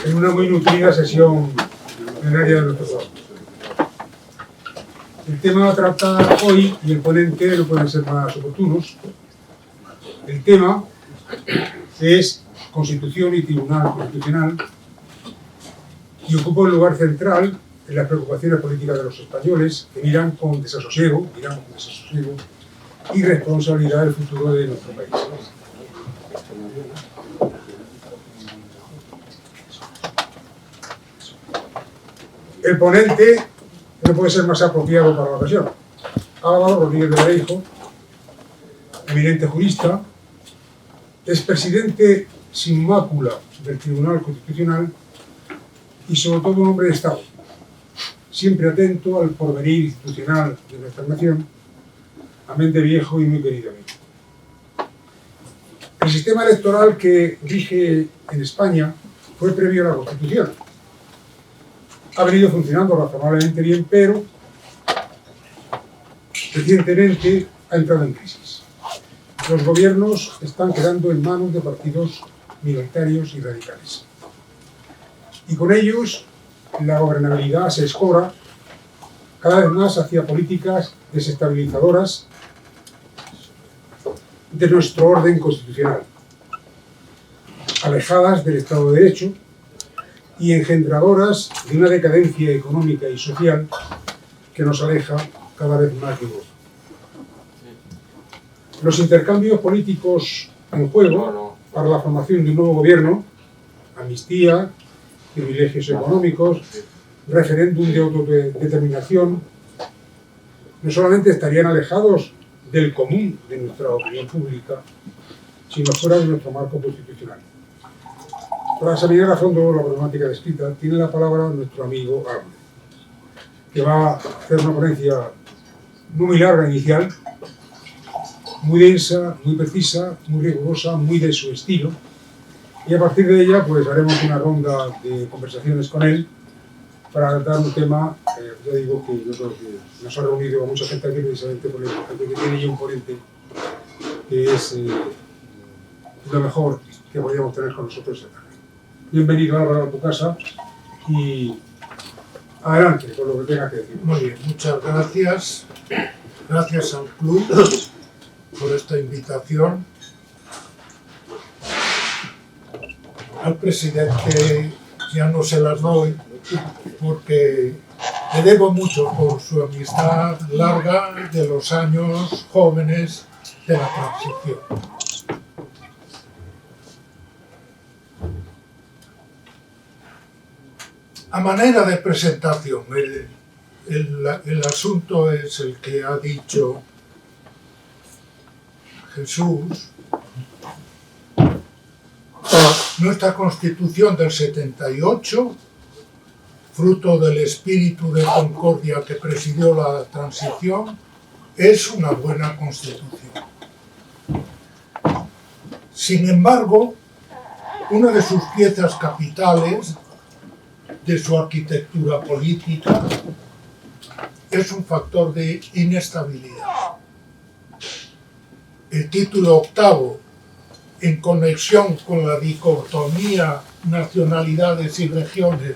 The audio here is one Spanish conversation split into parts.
en una muy nutrida sesión plenaria de nuestro trabajo. El tema a tratar hoy y el ponente no pueden ser más oportunos. El tema es Constitución y Tribunal Constitucional y ocupa un lugar central en las preocupaciones políticas de los españoles que miran con desasosiego y responsabilidad el futuro de nuestro país. El ponente no puede ser más apropiado para la ocasión. Álvaro Rodríguez de Vareijo, eminente jurista, expresidente sin mácula del Tribunal Constitucional y sobre todo un hombre de Estado, siempre atento al porvenir institucional de nuestra nación, amén de viejo y muy querido amigo. El sistema electoral que rige en España fue previo a la Constitución. Ha venido funcionando razonablemente bien, pero recientemente ha entrado en crisis. Los gobiernos están quedando en manos de partidos minoritarios y radicales. Y con ellos la gobernabilidad se escora cada vez más hacia políticas desestabilizadoras de nuestro orden constitucional, alejadas del Estado de Derecho y engendradoras de una decadencia económica y social que nos aleja cada vez más de Europa. Los intercambios políticos en juego para la formación de un nuevo gobierno, amnistía, privilegios económicos, referéndum de autodeterminación, no solamente estarían alejados del común de nuestra opinión pública, sino fuera de nuestro marco constitucional. Para examinar a fondo la problemática descrita, tiene la palabra nuestro amigo Álvaro, que va a hacer una ponencia no muy larga inicial, muy densa, muy precisa, muy rigurosa, muy de su estilo, y a partir de ella pues haremos una ronda de conversaciones con él para tratar un tema, ya digo que yo creo que nos ha reunido a mucha gente aquí precisamente por el importante que tiene y un ponente que es lo mejor que podríamos tener con nosotros esta tarde. Bienvenido, Álvaro, a tu casa y adelante con lo que tengas que decir. Muy bien, muchas gracias. Gracias al club por esta invitación. Al presidente ya no se las doy porque le debo mucho por su amistad larga de los años jóvenes de la transición. A manera de presentación, el asunto es el que ha dicho Jesús. Nuestra Constitución del 78, fruto del espíritu de concordia que presidió la transición, es una buena Constitución. Sin embargo, una de sus piezas capitales de su arquitectura política es un factor de inestabilidad. El título octavo, en conexión con la dicotomía nacionalidades y regiones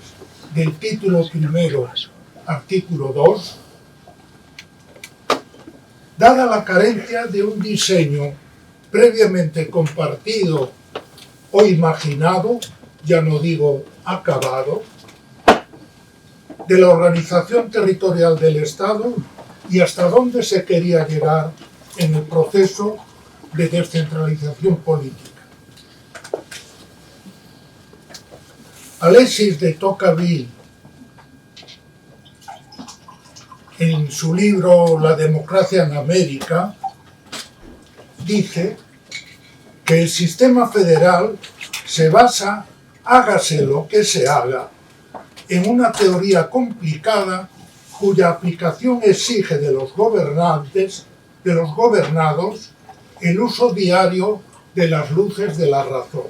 del título primero, artículo 2, dada la carencia de un diseño previamente compartido o imaginado, ya no digo acabado, de la organización territorial del Estado y hasta dónde se quería llegar en el proceso de descentralización política. Alexis de Tocqueville, en su libro La democracia en América, dice que el sistema federal se basa, hágase lo que se haga, en una teoría complicada cuya aplicación exige de los gobernantes, de los gobernados, el uso diario de las luces de la razón.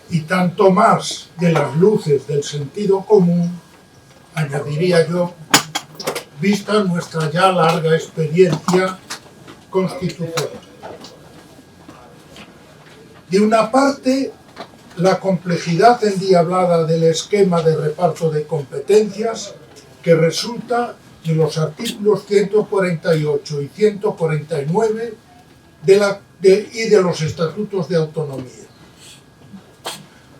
Y tanto más de las luces del sentido común, añadiría yo, vista nuestra ya larga experiencia constitucional. De una parte, la complejidad endiablada del esquema de reparto de competencias que resulta de los artículos 148 y 149 y de los estatutos de autonomía,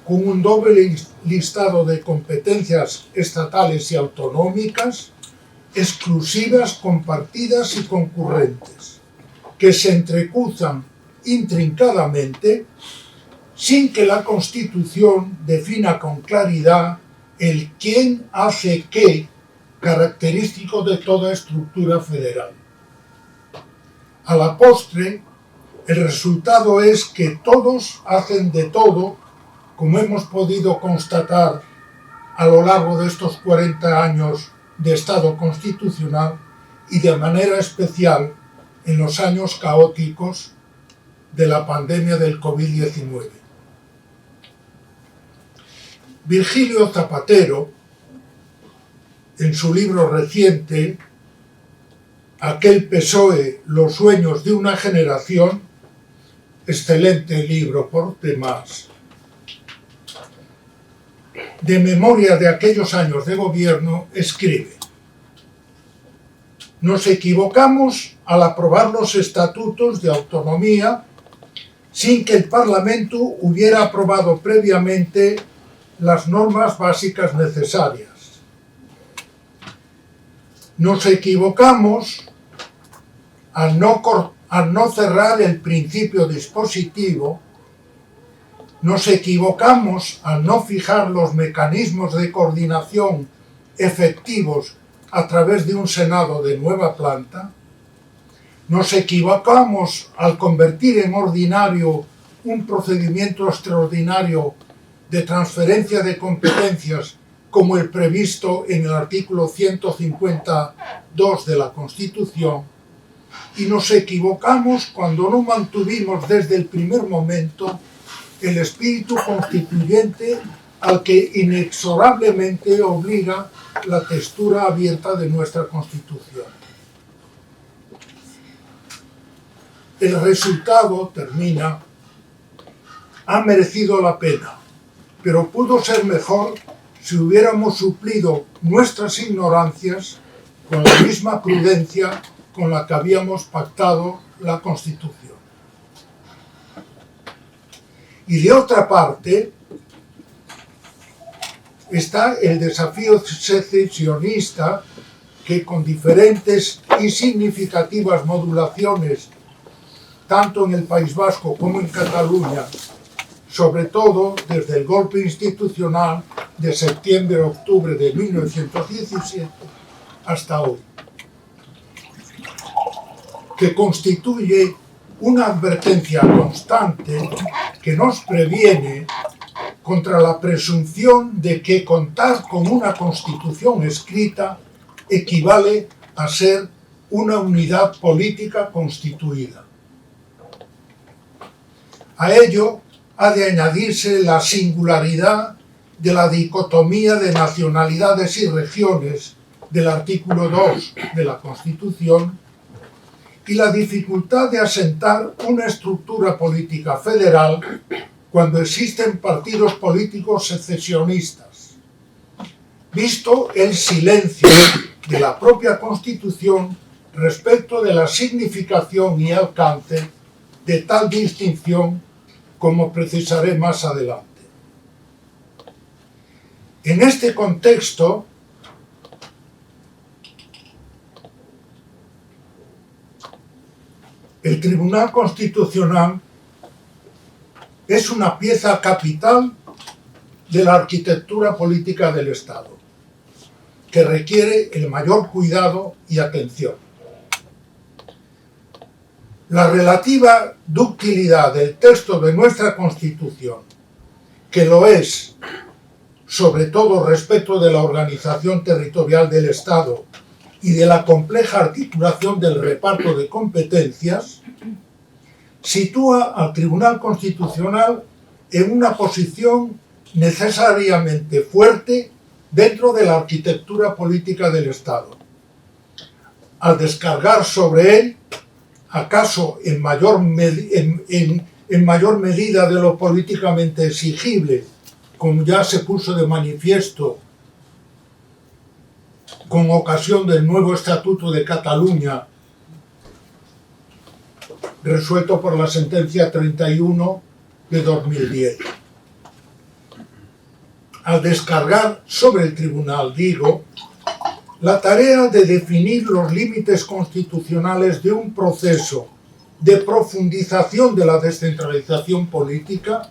con un doble listado de competencias estatales y autonómicas, exclusivas, compartidas y concurrentes, que se entrecruzan intrincadamente sin que la Constitución defina con claridad el quién hace qué, característico de toda estructura federal. A la postre, el resultado es que todos hacen de todo, como hemos podido constatar a lo largo de estos 40 años de Estado constitucional y de manera especial en los años caóticos de la pandemia del COVID-19. Virgilio Zapatero, en su libro reciente, Aquel PSOE, los sueños de una generación, excelente libro por demás, de memoria de aquellos años de gobierno, escribe: nos equivocamos al aprobar los estatutos de autonomía sin que el Parlamento hubiera aprobado previamente las normas básicas necesarias. Nos equivocamos al no cerrar el principio dispositivo. Nos equivocamos al no fijar los mecanismos de coordinación efectivos a través de un Senado de nueva planta. Nos equivocamos al convertir en ordinario un procedimiento extraordinario de transferencia de competencias como el previsto en el artículo 152 de la Constitución, y nos equivocamos cuando no mantuvimos desde el primer momento el espíritu constituyente al que inexorablemente obliga la textura abierta de nuestra Constitución. El resultado, termina, ha merecido la pena, pero pudo ser mejor si hubiéramos suplido nuestras ignorancias con la misma prudencia con la que habíamos pactado la Constitución. Y de otra parte, está el desafío secesionista que, con diferentes y significativas modulaciones, tanto en el País Vasco como en Cataluña, sobre todo desde el golpe institucional de septiembre-octubre de 1917 hasta hoy, que constituye una advertencia constante que nos previene contra la presunción de que contar con una Constitución escrita equivale a ser una unidad política constituida. A ello ha de añadirse la singularidad de la dicotomía de nacionalidades y regiones del artículo 2 de la Constitución y la dificultad de asentar una estructura política federal cuando existen partidos políticos secesionistas, visto el silencio de la propia Constitución respecto de la significación y alcance de tal distinción, como precisaré más adelante. En este contexto, el Tribunal Constitucional es una pieza capital de la arquitectura política del Estado, que requiere el mayor cuidado y atención. La relativa ductilidad del texto de nuestra Constitución, que lo es sobre todo respecto de la organización territorial del Estado y de la compleja articulación del reparto de competencias, sitúa al Tribunal Constitucional en una posición necesariamente fuerte dentro de la arquitectura política del Estado, al descargar sobre él, acaso en en mayor medida de lo políticamente exigible, como ya se puso de manifiesto con ocasión del nuevo Estatuto de Cataluña, resuelto por la sentencia 31 de 2010. Al descargar sobre el tribunal, digo, la tarea de definir los límites constitucionales de un proceso de profundización de la descentralización política,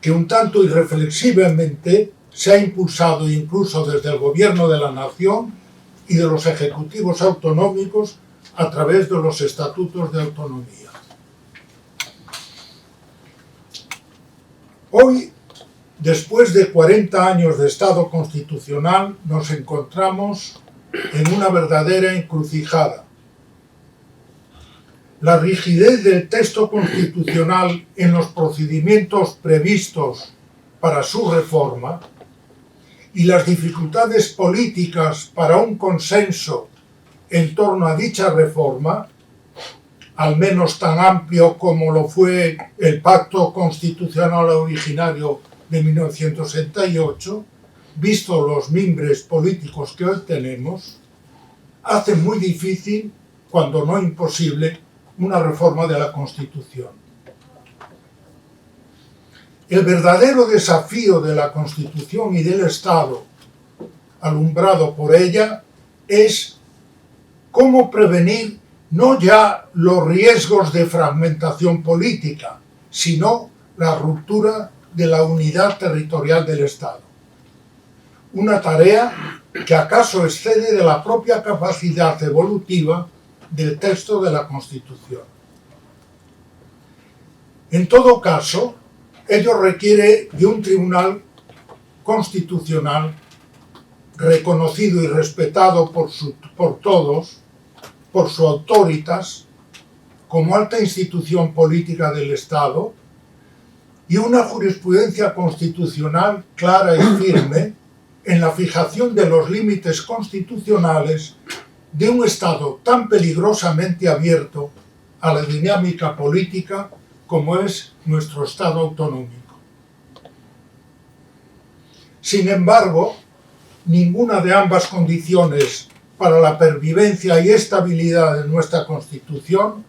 que un tanto irreflexivamente se ha impulsado incluso desde el Gobierno de la Nación y de los ejecutivos autonómicos a través de los estatutos de autonomía. Hoy, después de 40 años de Estado constitucional, nos encontramos en una verdadera encrucijada. La rigidez del texto constitucional en los procedimientos previstos para su reforma y las dificultades políticas para un consenso en torno a dicha reforma, al menos tan amplio como lo fue el Pacto Constitucional originario de 1968, visto los mimbres políticos que hoy tenemos, hace muy difícil, cuando no imposible, una reforma de la Constitución. El verdadero desafío de la Constitución y del Estado, alumbrado por ella, es cómo prevenir no ya los riesgos de fragmentación política, sino la ruptura de la unidad territorial del Estado. Una tarea que acaso excede de la propia capacidad evolutiva del texto de la Constitución. En todo caso, ello requiere de un tribunal constitucional reconocido y respetado por todos, por su autoritas, como alta institución política del Estado, y una jurisprudencia constitucional clara y firme en la fijación de los límites constitucionales de un Estado tan peligrosamente abierto a la dinámica política como es nuestro Estado autonómico. Sin embargo, ninguna de ambas condiciones para la pervivencia y estabilidad de nuestra Constitución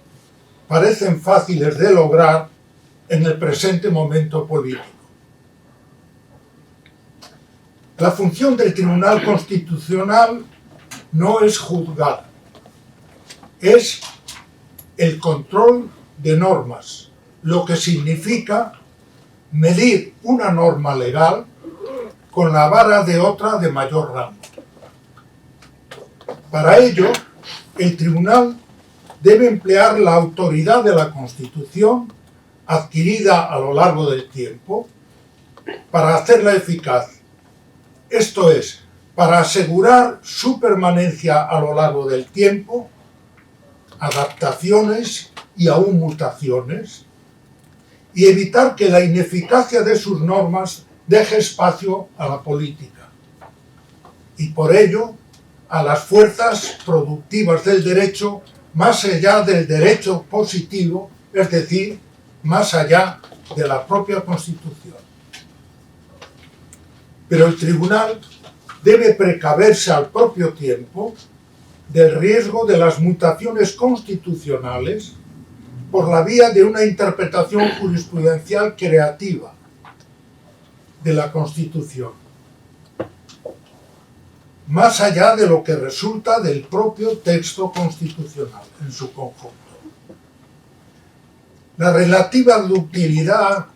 parecen fáciles de lograr en el presente momento político. La función del Tribunal Constitucional no es juzgar, es el control de normas, lo que significa medir una norma legal con la vara de otra de mayor rango. Para ello, el Tribunal debe emplear la autoridad de la Constitución adquirida a lo largo del tiempo para hacerla eficaz, esto es, para asegurar su permanencia a lo largo del tiempo, adaptaciones y aún mutaciones, y evitar que la ineficacia de sus normas deje espacio a la política, y por ello a las fuerzas productivas del derecho más allá del derecho positivo, es decir, más allá de la propia Constitución. Pero el Tribunal debe precaverse al propio tiempo del riesgo de las mutaciones constitucionales por la vía de una interpretación jurisprudencial creativa de la Constitución, más allá de lo que resulta del propio texto constitucional en su conjunto. La relativa ductilidad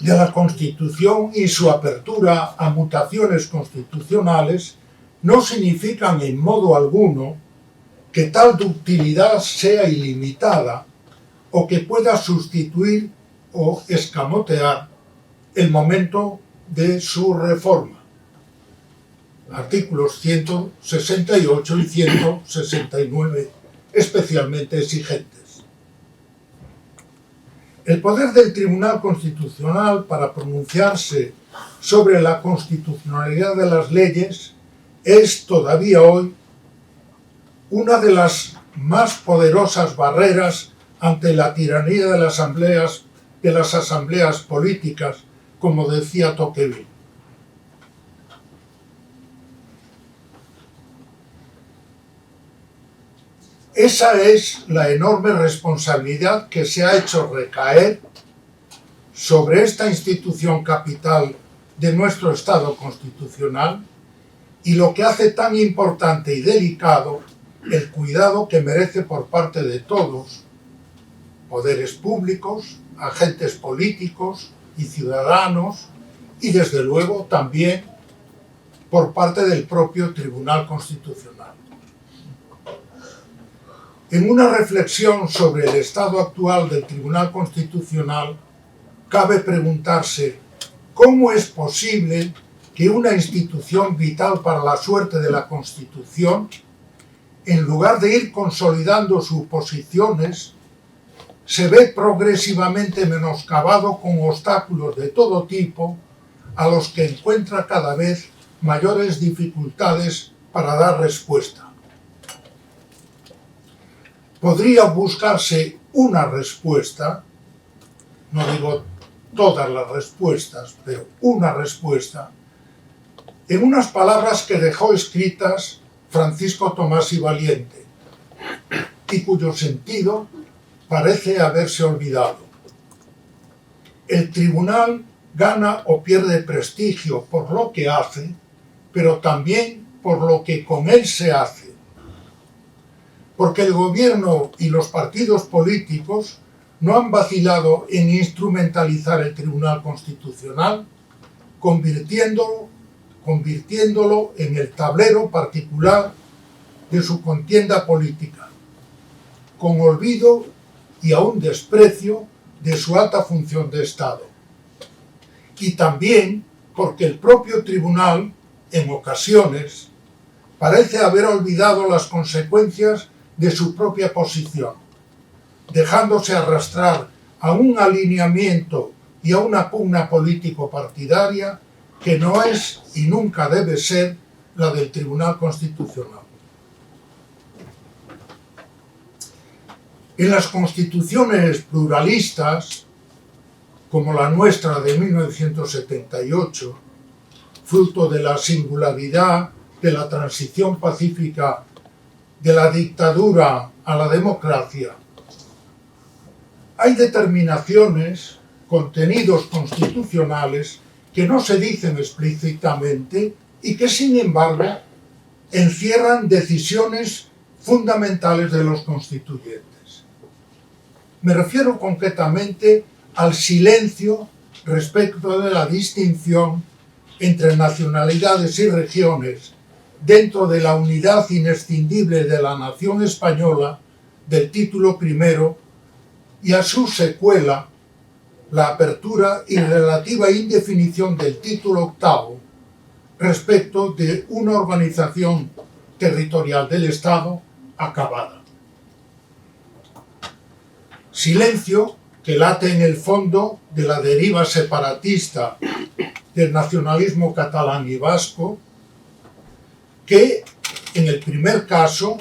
de la Constitución y su apertura a mutaciones constitucionales no significan en modo alguno que tal ductilidad sea ilimitada o que pueda sustituir o escamotear el momento de su reforma. Artículos 168 y 169 especialmente exigentes. El poder del Tribunal Constitucional para pronunciarse sobre la constitucionalidad de las leyes es todavía hoy una de las más poderosas barreras ante la tiranía de las asambleas políticas, como decía Tocqueville. Esa es la enorme responsabilidad que se ha hecho recaer sobre esta institución capital de nuestro Estado constitucional y lo que hace tan importante y delicado el cuidado que merece por parte de todos, poderes públicos, agentes políticos y ciudadanos, y desde luego también por parte del propio Tribunal Constitucional. En una reflexión sobre el estado actual del Tribunal Constitucional, cabe preguntarse cómo es posible que una institución vital para la suerte de la Constitución, en lugar de ir consolidando sus posiciones, se ve progresivamente menoscabado con obstáculos de todo tipo a los que encuentra cada vez mayores dificultades para dar respuesta. Podría buscarse una respuesta, no digo todas las respuestas, pero una respuesta, en unas palabras que dejó escritas Francisco Tomás y Valiente, y cuyo sentido parece haberse olvidado. El tribunal gana o pierde prestigio por lo que hace, pero también por lo que con él se hace. Porque el gobierno y los partidos políticos no han vacilado en instrumentalizar el Tribunal Constitucional, convirtiéndolo en el tablero particular de su contienda política, con olvido y aún desprecio de su alta función de Estado. Y también porque el propio tribunal, en ocasiones, parece haber olvidado las consecuencias de su propia posición, dejándose arrastrar a un alineamiento y a una pugna político-partidaria que no es y nunca debe ser la del Tribunal Constitucional. En las constituciones pluralistas, como la nuestra de 1978, fruto de la singularidad de la transición pacífica de la dictadura a la democracia, hay determinaciones, contenidos constitucionales que no se dicen explícitamente y que, sin embargo, encierran decisiones fundamentales de los constituyentes. Me refiero concretamente al silencio respecto de la distinción entre nacionalidades y regiones dentro de la unidad inescindible de la nación española del título primero y a su secuela, la apertura y relativa indefinición del título octavo respecto de una organización territorial del Estado acabada. Silencio que late en el fondo de la deriva separatista del nacionalismo catalán y vasco, que en el primer caso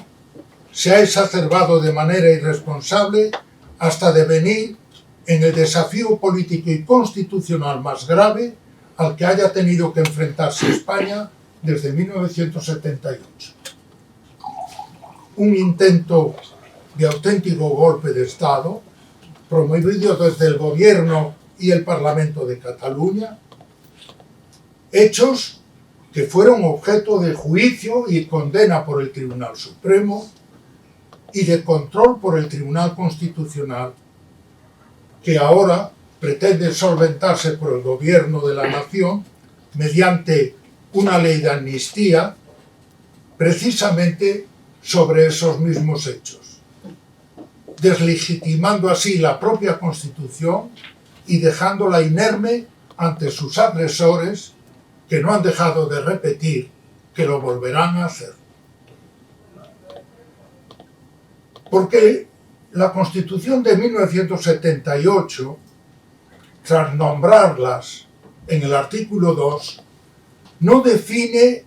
se ha exacerbado de manera irresponsable hasta devenir en el desafío político y constitucional más grave al que haya tenido que enfrentarse España desde 1978. Un intento de auténtico golpe de Estado, promovido desde el Gobierno y el Parlamento de Cataluña, hechos que fueron objeto de juicio y condena por el Tribunal Supremo y de control por el Tribunal Constitucional, que ahora pretende solventarse por el Gobierno de la Nación mediante una ley de amnistía, precisamente sobre esos mismos hechos, deslegitimando así la propia Constitución y dejándola inerme ante sus agresores, que no han dejado de repetir que lo volverán a hacer. Porque la Constitución de 1978, tras nombrarlas en el artículo 2, no define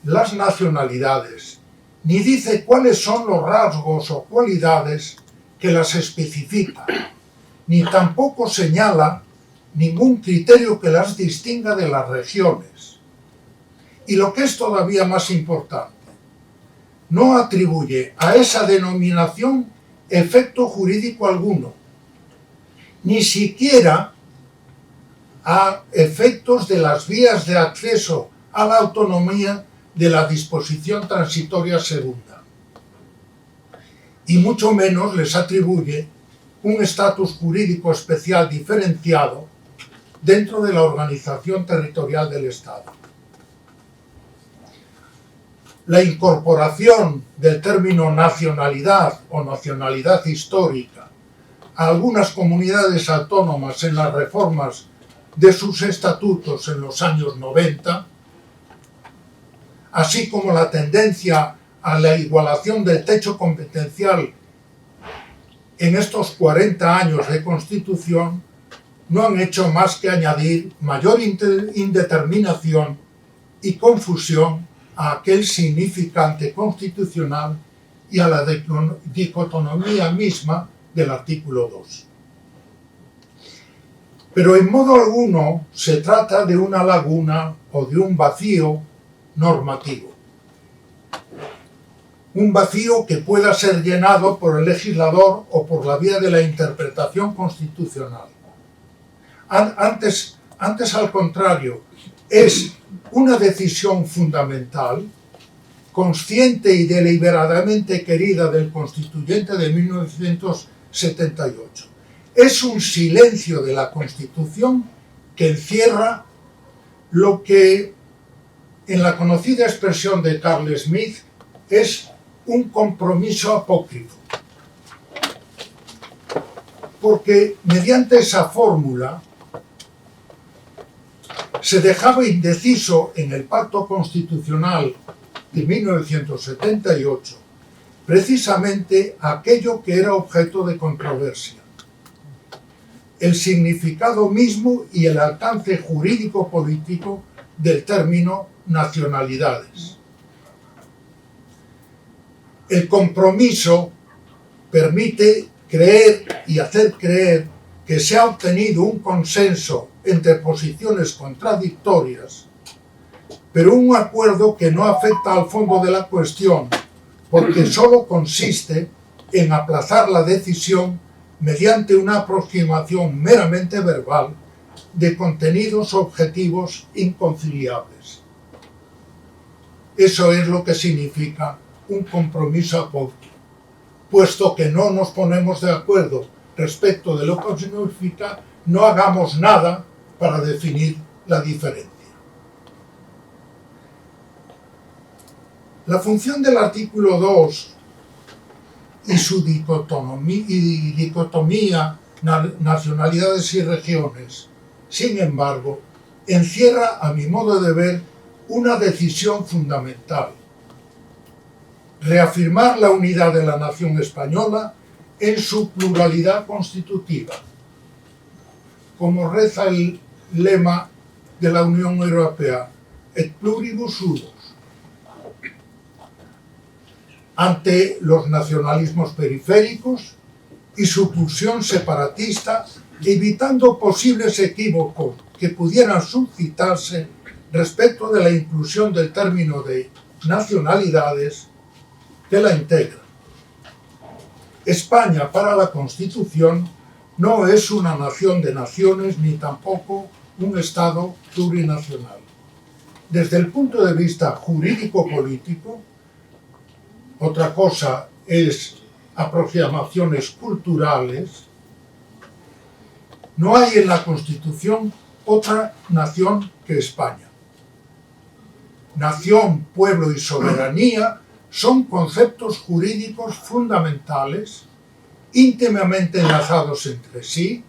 las nacionalidades, ni dice cuáles son los rasgos o cualidades que las especifica, ni tampoco señala ningún criterio que las distinga de las regiones. Y lo que es todavía más importante, no atribuye a esa denominación efecto jurídico alguno, ni siquiera a efectos de las vías de acceso a la autonomía de la disposición transitoria segunda. Y mucho menos les atribuye un estatus jurídico especial diferenciado dentro de la organización territorial del Estado. La incorporación del término nacionalidad o nacionalidad histórica a algunas comunidades autónomas en las reformas de sus estatutos en los años 90, así como la tendencia a la igualación del techo competencial en estos 40 años de Constitución, no han hecho más que añadir mayor indeterminación y confusión a aquel significante constitucional y a la dicotomía misma del artículo 2. Pero en modo alguno se trata de una laguna o de un vacío normativo. Un vacío que pueda ser llenado por el legislador o por la vía de la interpretación constitucional. Antes al contrario, es una decisión fundamental, consciente y deliberadamente querida del constituyente de 1978. Es un silencio de la Constitución que encierra lo que, en la conocida expresión de Carl Smith, es un compromiso apócrifo. Porque mediante esa fórmula se dejaba indeciso en el Pacto Constitucional de 1978 precisamente aquello que era objeto de controversia: el significado mismo y el alcance jurídico-político del término nacionalidades. El compromiso permite creer y hacer creer que se ha obtenido un consenso entre posiciones contradictorias, pero un acuerdo que no afecta al fondo de la cuestión, porque solo consiste en aplazar la decisión mediante una aproximación meramente verbal de contenidos objetivos inconciliables. Eso es lo que significa un compromiso apócrifo, puesto que no nos ponemos de acuerdo respecto de lo que significa, no hagamos nada para definir la diferencia. La función del artículo 2 y su dicotomía nacionalidades y regiones, sin embargo, encierra, a mi modo de ver, una decisión fundamental: reafirmar la unidad de la nación española en su pluralidad constitutiva, como reza el lema de la Unión Europea, et pluribus unus, ante los nacionalismos periféricos y su pulsión separatista, evitando posibles equívocos que pudieran suscitarse respecto de la inclusión del término de nacionalidades que la integra. España, para la Constitución, no es una nación de naciones ni tampoco un Estado plurinacional. Desde el punto de vista jurídico-político, otra cosa es aproximaciones culturales, no hay en la Constitución otra nación que España. Nación, pueblo y soberanía son conceptos jurídicos fundamentales, íntimamente enlazados entre sí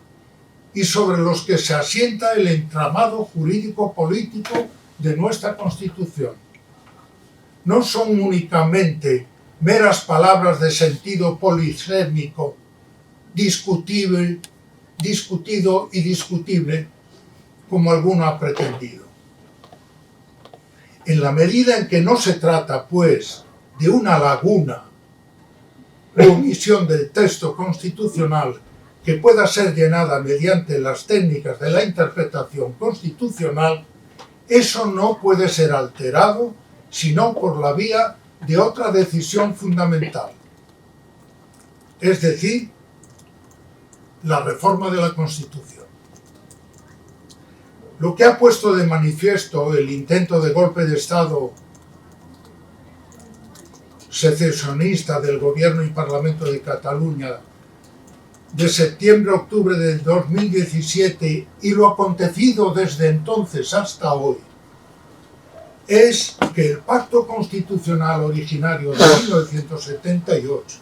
y sobre los que se asienta el entramado jurídico-político de nuestra Constitución. No son únicamente meras palabras de sentido polisémico, discutido y discutible, como alguno ha pretendido. En la medida en que no se trata, pues, de una laguna, omisión del texto constitucional que pueda ser llenada mediante las técnicas de la interpretación constitucional, eso no puede ser alterado sino por la vía de otra decisión fundamental, es decir, la reforma de la Constitución. Lo que ha puesto de manifiesto el intento de golpe de Estado secesionista del Gobierno y Parlamento de Cataluña de septiembre a octubre del 2017 y lo acontecido desde entonces hasta hoy es que el pacto constitucional originario de 1978,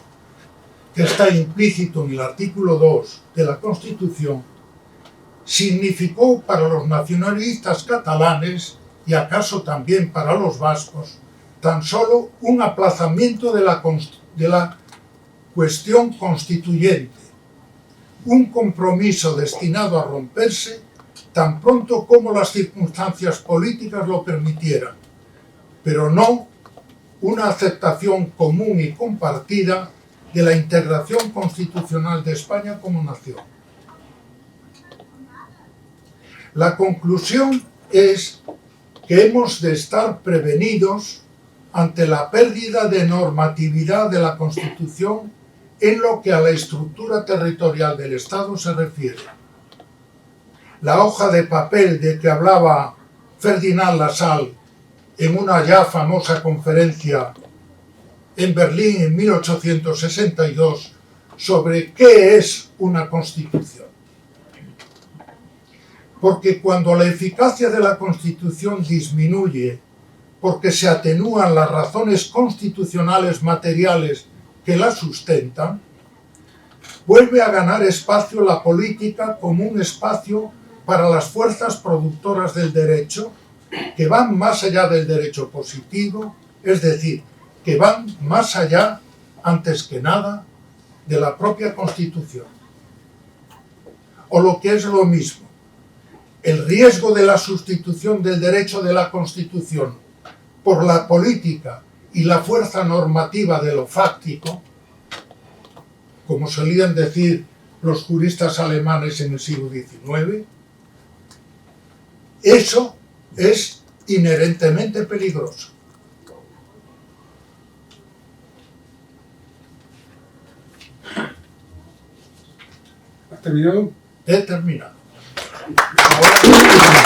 que está implícito en el artículo 2 de la Constitución, significó para los nacionalistas catalanes y acaso también para los vascos tan solo un aplazamiento de la cuestión constituyente, un compromiso destinado a romperse tan pronto como las circunstancias políticas lo permitieran, pero no una aceptación común y compartida de la integración constitucional de España como nación. La conclusión es que hemos de estar prevenidos ante la pérdida de normatividad de la Constitución en lo que a la estructura territorial del Estado se refiere. La hoja de papel de que hablaba Ferdinand Lassalle en una ya famosa conferencia en Berlín en 1862 sobre qué es una Constitución. Porque cuando la eficacia de la Constitución disminuye, porque se atenúan las razones constitucionales materiales que la sustentan, vuelve a ganar espacio la política como un espacio para las fuerzas productoras del derecho, que van más allá del derecho positivo, es decir, que van más allá, antes que nada, de la propia Constitución. O lo que es lo mismo, el riesgo de la sustitución del derecho de la Constitución por la política y la fuerza normativa de lo fáctico, como solían decir los juristas alemanes en el siglo XIX, eso es inherentemente peligroso. ¿Has terminado? He terminado. Ahora...